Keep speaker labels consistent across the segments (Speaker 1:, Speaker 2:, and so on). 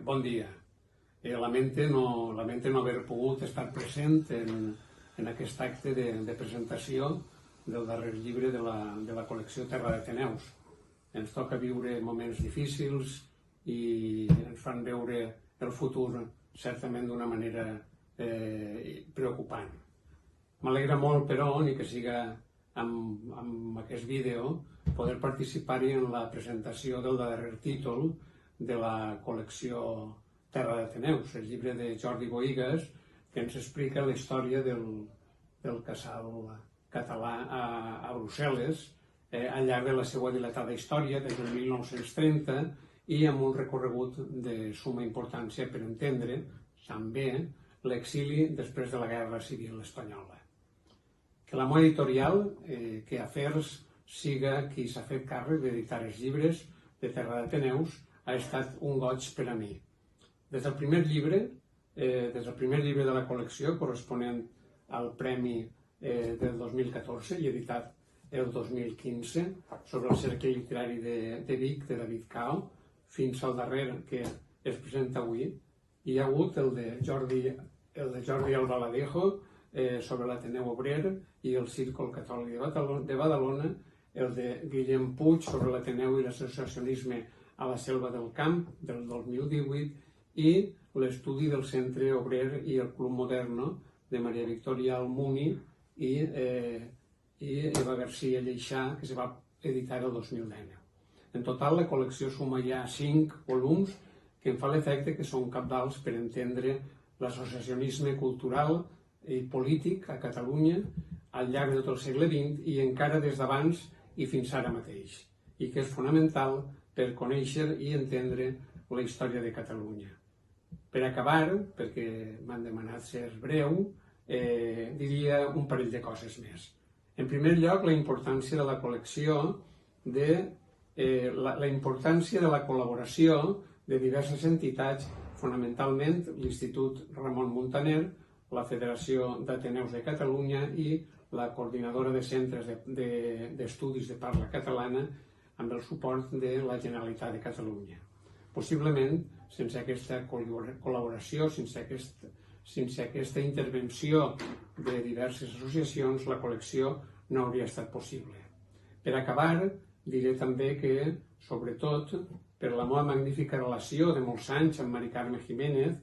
Speaker 1: Bon dia. Lamente no haver pogut estar present en aquest acte de presentació del darrer llibre de la col·lecció Terra d'Ateneus. Ens toca viure moments difícils i ens fan veure el futur certament d'una manera preocupant. M'alegra molt, però, ni que siga amb aquest vídeo, poder participar-hi en la presentació del darrer títol de la col·lecció Terra d'Ateneus, el llibre de Jordi Bohigas, que ens explica la història del casal català a Brussel·les al llarg de la seva dilatada història des del 1930 i amb un recorregut de summa importància per entendre també l'exili després de la Guerra Civil Espanyola. Que la meva editorial, que Afers, siga qui s'ha fet càrrec d'editar els llibres de Terra d'Ateneus ha estat un goig per a mi. Des del primer llibre de la col·lecció, corresponent al Premi del 2014 i editat el 2015, sobre el cercle literari de Vic, de David Cao, fins al darrer que es presenta avui. Hi ha hagut el de Jordi Albaladejo sobre l'Ateneu Obrer i el Círcol Catòlic de Badalona, el de Guillem Puig sobre l'Ateneu i l'associacionisme a la Selva del Camp del 2018 i l'estudi del Centre Obrer i el Club Moderno de Maria Victòria Almuni i Eva García Lleixà, que se va editar el 2019. En total, la col·lecció suma ja 5 volums que em fa l'efecte que són cabdals per entendre l'associacionisme cultural i polític a Catalunya al llarg de tot el segle XX i encara des d'abans i fins ara mateix, i que és fonamental per conèixer i entendre la història de Catalunya. Per acabar, perquè m'han demanat ser breu, diria un parell de coses més. En primer lloc, la importància de la col·lecció, la importància de la col·laboració de diverses entitats, fonamentalment l'Institut Ramon Muntaner, la Federació d'Ateneus de Catalunya i la Coordinadora de Centres d'Estudis de Parla Catalana, amb el suport de la Generalitat de Catalunya. Possiblement, sense aquesta col·laboració, sense aquesta intervenció de diverses associacions, la col·lecció no hauria estat possible. Per acabar, diré també que, sobretot, per la meva magnífica relació de molts anys amb Mari Carme Jiménez,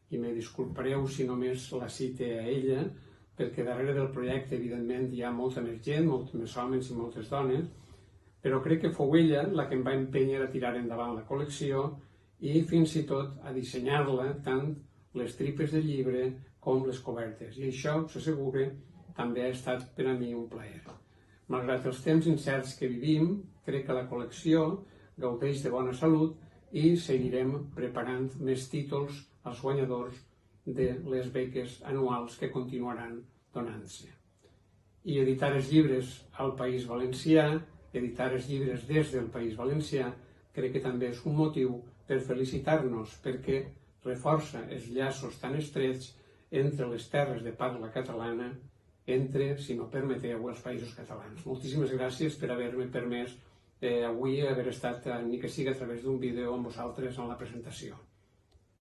Speaker 1: i me disculpareu si només la cite a ella, perquè darrere del projecte, evidentment, hi ha molta més gent, molts més homes i moltes dones, però crec que fou ella la que em va empènyer a tirar endavant la col·lecció i fins i tot a dissenyar-la, tant les tripes del llibre com les cobertes. I això, us asseguro, també ha estat per a mi un plaer. Malgrat els temps incerts que vivim, crec que la col·lecció gaudeix de bona salut i seguirem preparant més títols als guanyadors de les beques anuals que continuaran donant-se. I editar els llibres al País Valencià, editar els llibres des del País Valencià, crec que també és un motiu per felicitar-nos perquè reforça els llaços tan estrets entre les terres de parla catalana, entre, si m'ho permeteu, els països catalans. Moltíssimes gràcies per haver-me permès avui haver estat, ni que sigui a través d'un vídeo, amb vosaltres en la presentació.